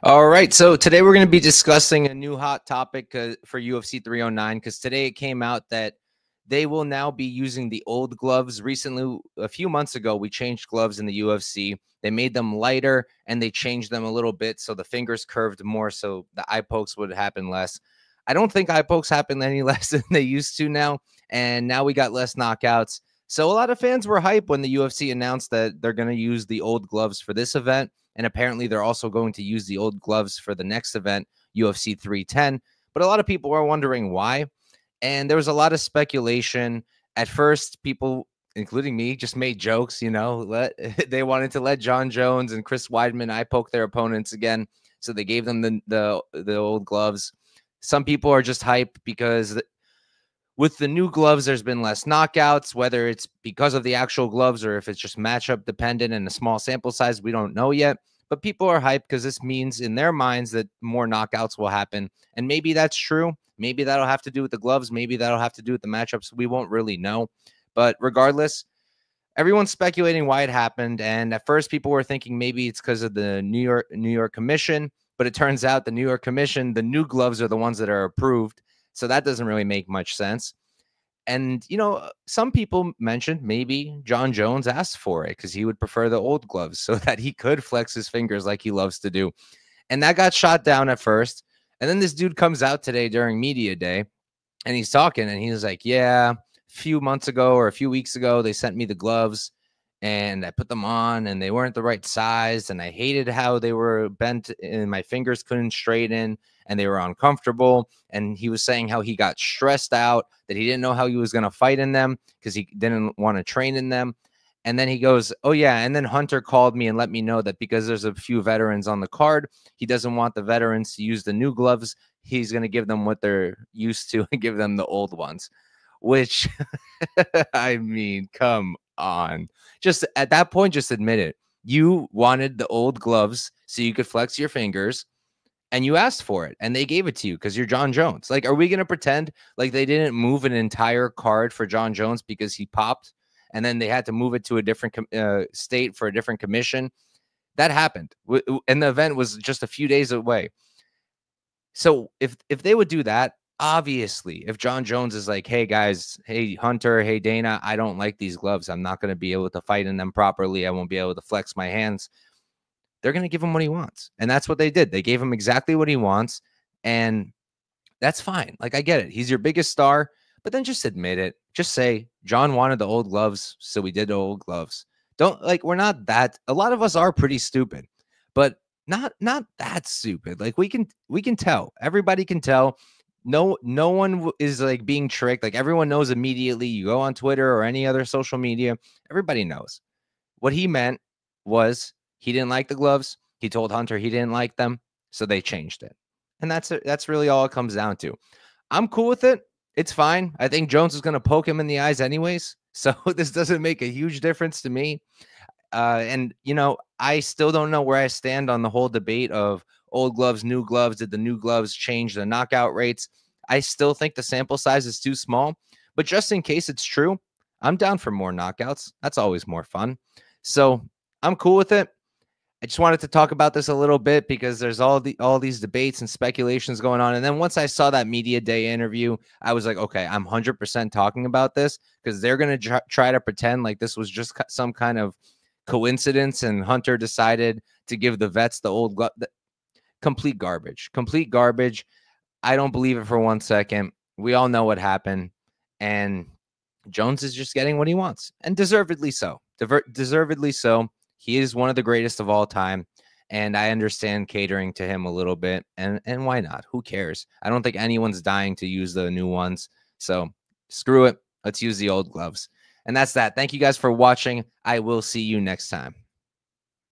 All right, so today we're going to be discussing a new hot topic for UFC 309 because today it came out that they will now be using the old gloves. Recently, a few months ago, we changed gloves in the UFC. They made them lighter and they changed them a little bit so the fingers curved more so the eye pokes would happen less. I don't think eye pokes happen any less than they used to now, and now we got less knockouts. So a lot of fans were hyped when the UFC announced that they're going to use the old gloves for this event. And apparently, they're also going to use the old gloves for the next event, UFC 310. But a lot of people were wondering why. And there was a lot of speculation. At first, people, including me, just made jokes. They wanted to let Jon Jones and Chris Weidman eye poke their opponents again. So they gave them the old gloves. Some people are just hyped because with the new gloves, there's been less knockouts, whether it's because of the actual gloves or if it's just matchup dependent and a small sample size. We don't know yet. But people are hyped because this means in their minds that more knockouts will happen. And maybe that's true. Maybe that'll have to do with the gloves. Maybe that'll have to do with the matchups. We won't really know. But regardless, everyone's speculating why it happened. And at first, people were thinking maybe it's because of the New York Commission. But it turns out the New York Commission, the new gloves are the ones that are approved. So that doesn't really make much sense. And, some people mentioned maybe Jon Jones asked for it because he would prefer the old gloves so that he could flex his fingers like he loves to do. And that got shot down at first. And then this dude comes out today during media day and he's talking and he's like, yeah, a few months ago or a few weeks ago, they sent me the gloves and I put them on and they weren't the right size. And I hated how they were bent and my fingers couldn't straighten and they were uncomfortable. And he was saying how he got stressed out, that he didn't know how he was going to fight in them because he didn't want to train in them. And then he goes, oh, yeah. And then Hunter called me and let me know that because there's a few veterans on the card, he doesn't want the veterans to use the new gloves. He's going to give them what they're used to and give them the old ones, which I mean, come on. Just at that point, just admit it. You wanted the old gloves so you could flex your fingers and you asked for it and they gave it to you because you're Jon Jones. Like, are we going to pretend like they didn't move an entire card for Jon Jones because he popped and then they had to move it to a different state for a different commission? That happened. And the event was just a few days away. So if they would do that, obviously, if Jon Jones is like, hey, guys, hey, Hunter, hey, Dana, I don't like these gloves. I'm not going to be able to fight in them properly. I won't be able to flex my hands. They're going to give him what he wants. And that's what they did. They gave him exactly what he wants. And that's fine. Like, I get it. He's your biggest star, but then just admit it. Just say, Jon wanted the old gloves, so we did the old gloves. We're not that. A lot of us are pretty stupid, but not that stupid. Like, we can tell. Everybody can tell. No one is like being tricked. Like, everyone knows immediately. You go on Twitter or any other social media, everybody knows. What he meant was he didn't like the gloves. He told Hunter he didn't like them, so they changed it. And that's really all it comes down to. I'm cool with it. It's fine. I think Jones is going to poke him in the eyes anyways, so this doesn't make a huge difference to me. And, I still don't know where I stand on the whole debate of old gloves, new gloves. Did the new gloves change the knockout rates? I still think the sample size is too small, but just in case it's true, I'm down for more knockouts. That's always more fun. So I'm cool with it. I just wanted to talk about this a little bit because there's all these debates and speculations going on. And then once I saw that media day interview, I was like, okay, I'm 100% talking about this because they're going to try to pretend like this was just some kind of coincidence and Hunter decided to give the vets the old glove. Complete garbage. Complete garbage. I don't believe it for 1 second. We all know what happened. And Jones is just getting what he wants. And deservedly so. Deservedly so. He is one of the greatest of all time. And I understand catering to him a little bit. And why not? Who cares? I don't think anyone's dying to use the new ones. So screw it. Let's use the old gloves. And that's that. Thank you guys for watching. I will see you next time.